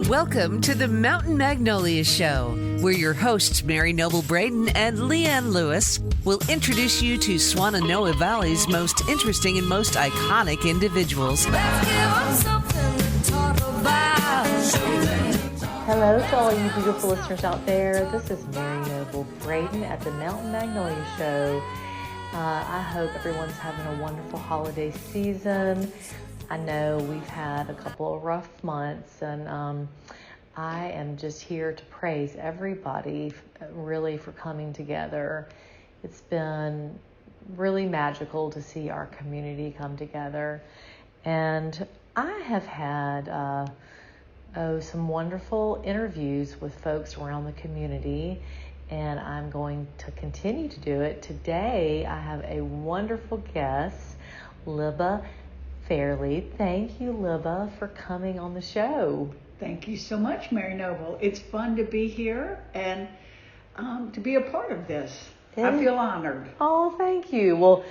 Welcome to the Mountain Magnolia Show, where your hosts Mary Noble Braden and Leanne Lewis will introduce you to Swannanoa Valley's most interesting and most iconic individuals. Hello to all you beautiful listeners out there. This is Mary Noble Braden at the Mountain Magnolia Show. I hope everyone's having a wonderful holiday season. I know we've had a couple of rough months, and I am just here to praise everybody really for coming together. It's been really magical to see our community come together, and I have had some wonderful interviews with folks around the community, and I'm going to continue to do it. Today I have a wonderful guest, Liba. Farliegh. Thank you, Liba, for coming on the show. Thank you so much, Mary Noble. It's fun to be here and to be a part of this. I feel honored. Oh, thank you. Well,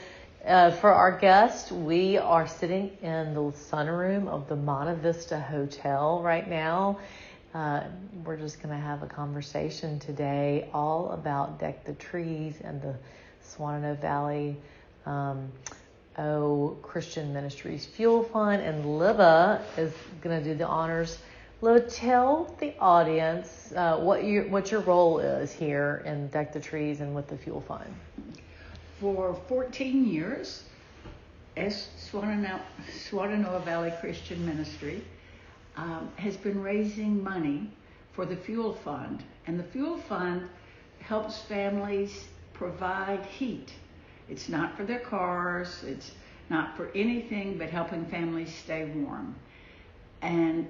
for our guest, we are sitting in the sunroom of the Monte Vista Hotel right now. We're just going to have a conversation today all about Deck the Trees and the Swannanoa Valley Christian Ministries Fuel Fund, and Liba is going to do the honors. Liba, tell the audience what your role is here in Deck the Trees and with the Fuel Fund. For 14 years, as Swannanoa Valley Christian Ministry has been raising money for the Fuel Fund, and the Fuel Fund helps families provide heat. It's not for their cars, it's not for anything but helping families stay warm. And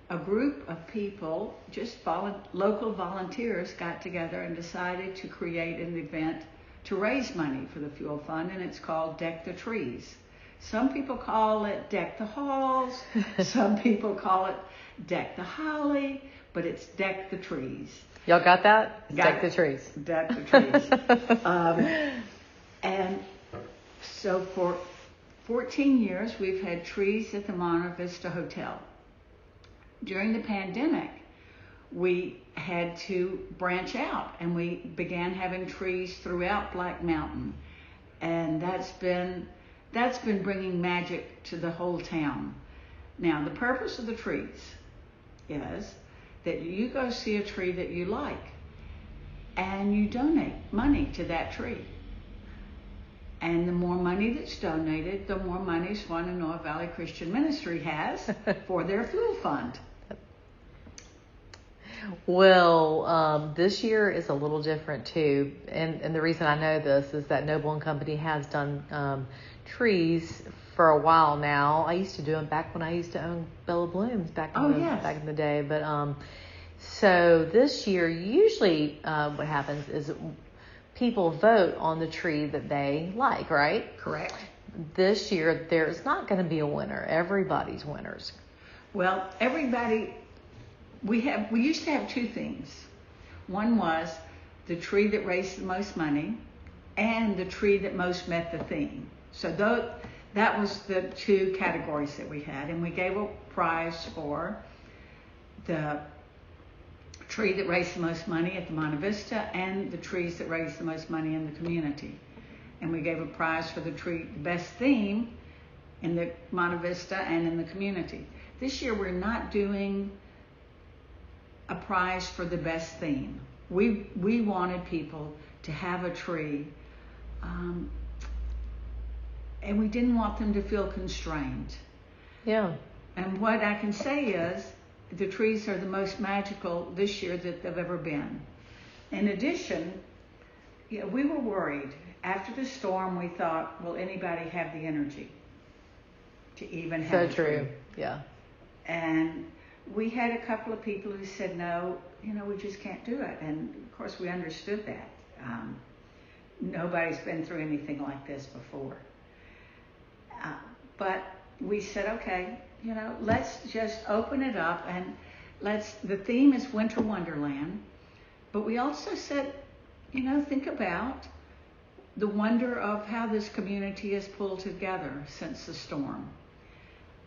a group of people, just local volunteers, got together and decided to create an event to raise money for the Fuel Fund, and it's called Deck the Trees. Some people call it Deck the Halls, some people call it Deck the Holly, but it's Deck the Trees. Y'all got that? Deck the Trees. Deck the Trees. And so for 14 years, we've had trees at the Monte Vista Hotel. During the pandemic, we had to branch out, and we began having trees throughout Black Mountain. And that's been bringing magic to the whole town. Now, the purpose of the trees is that you go see a tree that you like, and you donate money to that tree. And the more money that's donated, the more money Swannanoa Valley Christian Ministry has for their fuel fund. Well, this year is a little different too. And the reason I know this is that Noble and Company has done trees for a while now. I used to do them back when I used to own Bella Blooms back in the day. But so this year, usually what happens is people vote on the tree that they like, right? Correct. This year, there's not going to be a winner. Everybody's winners. Well, we used to have two things. One was the tree that raised the most money and the tree that most met the theme. So that was the two categories that we had. And we gave a prize for the tree that raised the most money at the Monte Vista and the trees that raised the most money in the community. And we gave a prize for the best theme in the Monte Vista and in the community. This year we're not doing a prize for the best theme. We wanted people to have a tree, and we didn't want them to feel constrained. Yeah. And what I can say is, the trees are the most magical this year that they've ever been. In addition, we were worried. After the storm, we thought, will anybody have the energy to even have a tree? So true, yeah. And we had a couple of people who said, no, we just can't do it. And of course, we understood that. Nobody's been through anything like this before. But we said, okay, let's just open it up, and the theme is Winter Wonderland. But we also said, think about the wonder of how this community has pulled together since the storm.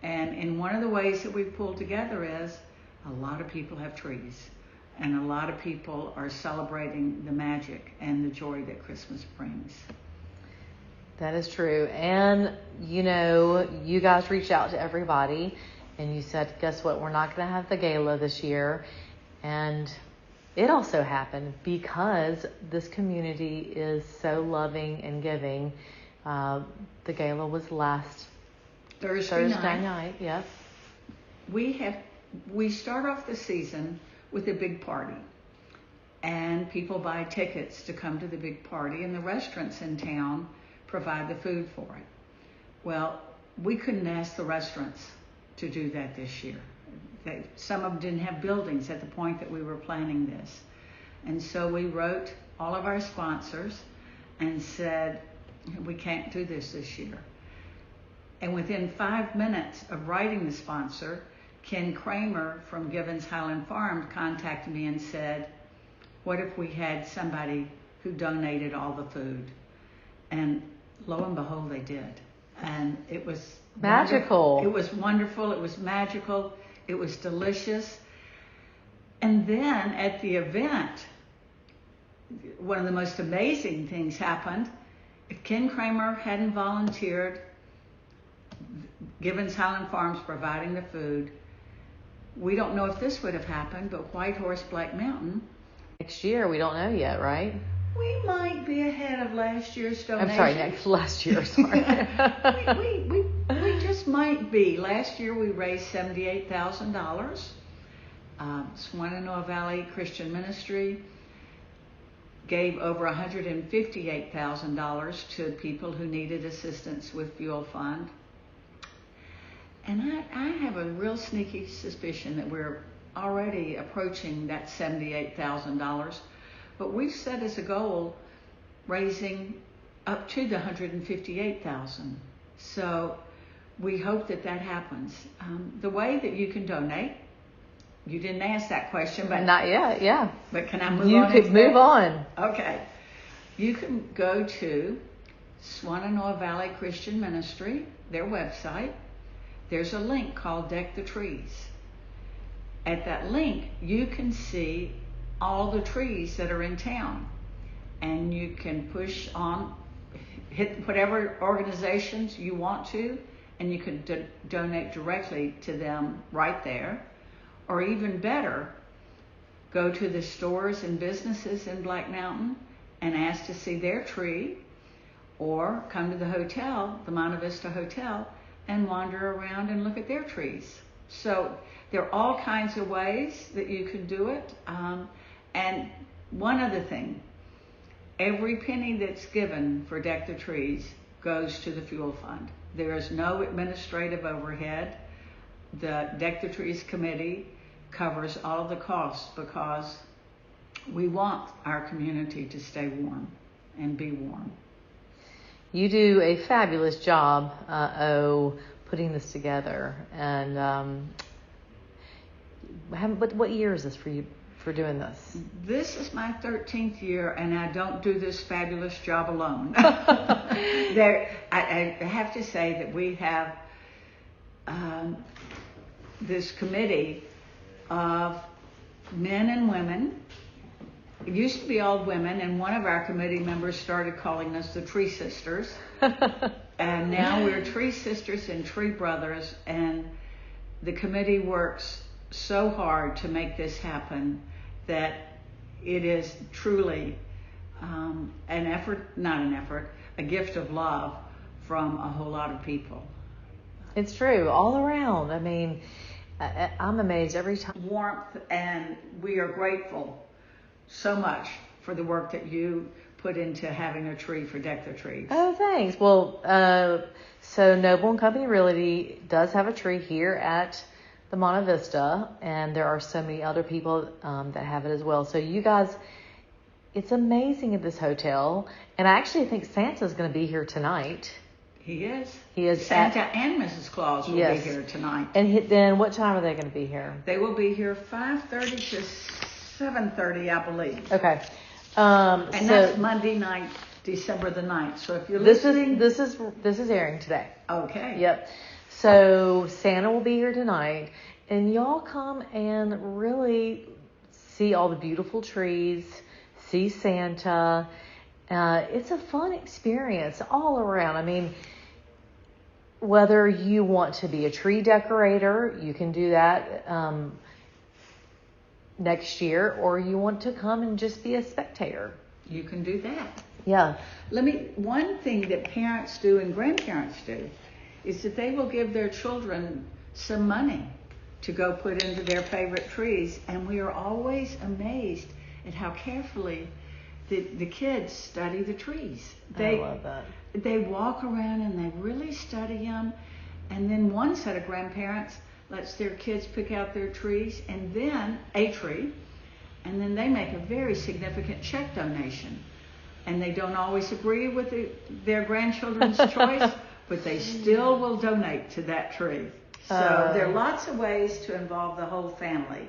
And in one of the ways that we've pulled together is a lot of people have trees, and a lot of people are celebrating the magic and the joy that Christmas brings. That is true. And, you guys reached out to everybody and you said, guess what? We're not going to have the gala this year. And it also happened because this community is so loving and giving. The gala was last Thursday night. Yes. We start off the season with a big party, and people buy tickets to come to the big party, and the restaurants in town provide the food for it. Well, we couldn't ask the restaurants to do that this year. Some of them didn't have buildings at the point that we were planning this. And so we wrote all of our sponsors and said, we can't do this year. And within 5 minutes of writing the sponsor, Ken Kramer from Givens Highland Farm contacted me and said, what if we had somebody who donated all the food? And lo and behold, they did. And it was magical. Wonderful. It was wonderful. It was magical. It was delicious. And then at the event, one of the most amazing things happened. If Ken Kramer hadn't volunteered, Givens Highland Farms providing the food, we don't know if this would have happened, but White Horse Black Mountain. Next year, we don't know yet, right? We might be ahead of last year's donation. I'm sorry, last year, sorry. we just might be. Last year we raised $78,000. Swannanoa Valley Christian Ministry gave over $158,000 to people who needed assistance with fuel fund. And I have a real sneaky suspicion that we're already approaching that $78,000. But we've set as a goal raising up to the $158,000. So we hope that happens. The way that you can donate, you didn't ask that question, but not yet. Yeah. But can I move on? You could move on. Okay. You can go to Swannanoa Valley Christian Ministry, their website. There's a link called Deck the Trees. At that link, you can see all the trees that are in town, and you can hit whatever organizations you want to, and you can donate directly to them right there. Or even better, go to the stores and businesses in Black Mountain and ask to see their tree, or come to the hotel, the Monte Vista Hotel, and wander around and look at their trees. So there are all kinds of ways that you can do it. And one other thing, every penny that's given for Deck the Trees goes to the fuel fund. There is no administrative overhead. The Deck the Trees committee covers all the costs because we want our community to stay warm and be warm. You do a fabulous job, putting this together. And what year is this for you for doing this? This is my 13th year, and I don't do this fabulous job alone. I have to say that we have this committee of men and women. It used to be all women, and one of our committee members started calling us the Tree Sisters. And now we're Tree Sisters and Tree Brothers, and the committee works so hard to make this happen that it is truly a gift of love from a whole lot of people. It's true, all around. I mean, I'm amazed every time. Warmth, and we are grateful so much for the work that you put into having a tree for Deck the Trees. Oh, thanks. Well, so Noble and Company Realty does have a tree here at the Monte Vista, and there are so many other people that have it as well. So you guys, it's amazing at this hotel, and I actually think Santa's going to be here tonight. He is. He is. Santa and Mrs. Claus will be here tonight. And then what time are they going to be here? They will be here 5:30 to 7:30, I believe. Okay. And that's Monday night, December the 9th. So if you're listening, this is airing today. Okay. Yep. So Santa will be here tonight, And y'all come and really see all the beautiful trees, see Santa. It's a fun experience all around. I mean, whether you want to be a tree decorator, you can do that next year, or you want to come and just be a spectator. You can do that. Yeah. One thing that parents do and grandparents do is that they will give their children some money to go put into their favorite trees, and we are always amazed at how carefully the kids study the trees. I love that. They walk around and they really study them, and then one set of grandparents lets their kids pick out their trees, and then a tree, and then they make a very significant check donation. And they don't always agree with their grandchildren's choice, but they still will donate to that tree. So there are lots of ways to involve the whole family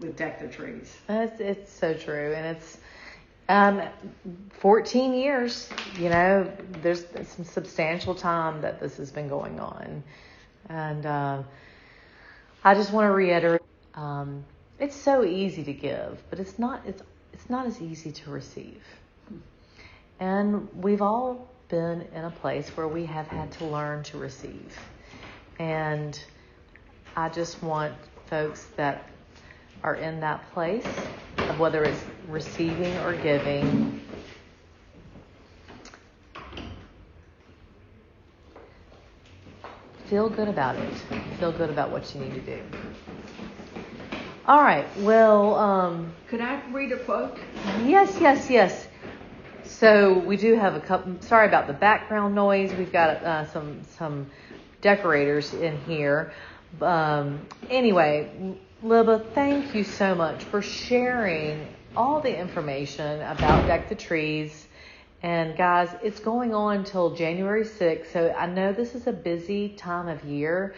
with Deck the Trees. It's so true. And it's 14 years, there's some substantial time that this has been going on. And I just want to reiterate, it's so easy to give, but it's not as easy to receive. And we've all been in a place where we have had to learn to receive. And I just want folks that are in that place, whether it's receiving or giving, feel good about it. Feel good about what you need to do. All right. Well, could I read a quote? Yes. So we do have a couple. Sorry about the background noise. We've got some decorators in here. Anyway, Liba, thank you so much for sharing all the information about Deck the Trees. And guys, it's going on until January 6th. So I know this is a busy time of year,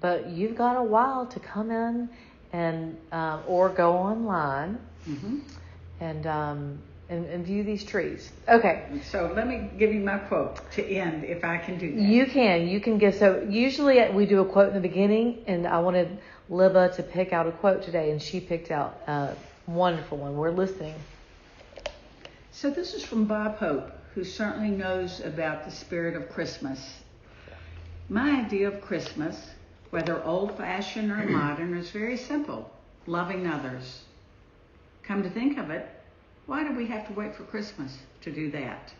but you've got a while to come in and or go online and view these trees. Okay. So let me give you my quote to end, if I can do that. You can give. So usually we do a quote in the beginning, and I wanted Liba to pick out a quote today, and she picked out a wonderful one. We're listening. So this is from Bob Hope, who certainly knows about the spirit of Christmas. My idea of Christmas, whether old-fashioned or modern, is very simple: loving others. Come to think of it, why do we have to wait for Christmas to do that?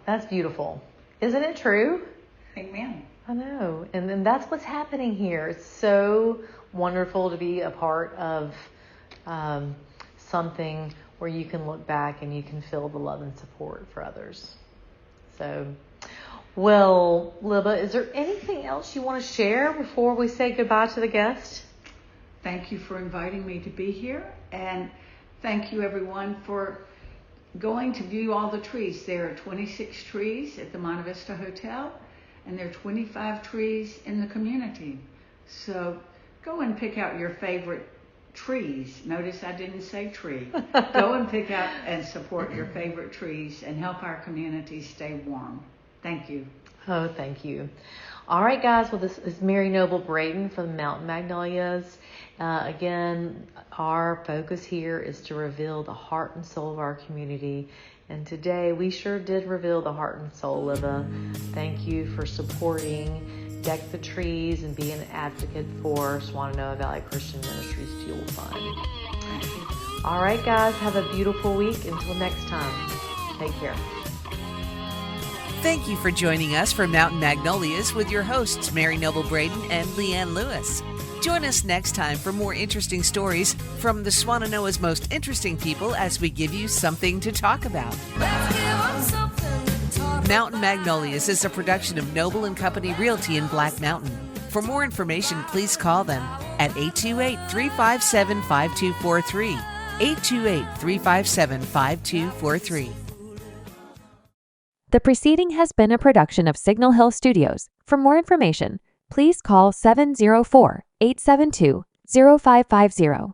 That's beautiful. Isn't it true? Amen. I know. And that's what's happening here. It's so wonderful to be a part of something where you can look back and you can feel the love and support for others. So, well, Liba, is there anything else you want to share before we say goodbye to the guest? Thank you for inviting me to be here, and thank you, everyone, for going to view all the trees. There are 26 trees at the Monte Vista Hotel, and there are 25 trees in the community. So go and pick out your favorite trees. Notice I didn't say tree. Go and pick out and support your favorite trees and help our community stay warm. Thank you. Oh, thank you. All right, guys. Well, this is Mary Noble Braden from Mountain Magnolias. Again, our focus here is to reveal the heart and soul of our community. And today we sure did reveal the heart and soul, Liba. Thank you for supporting Deck the Trees and being an advocate for Swannanoa Valley Christian Ministries Fuel Fund. All right, guys. Have a beautiful week. Until next time. Take care. Thank you for joining us for Mountain Magnolias with your hosts, Mary Noble Braden and Leanne Lewis. Join us next time for more interesting stories from the Swannanoa's most interesting people as we give you something to talk about. Mountain Magnolias is a production of Noble & Company Realty in Black Mountain. For more information, please call them at 828-357-5243. 828-357-5243. The preceding has been a production of Signal Hill Studios. For more information, please call 704-872-0550.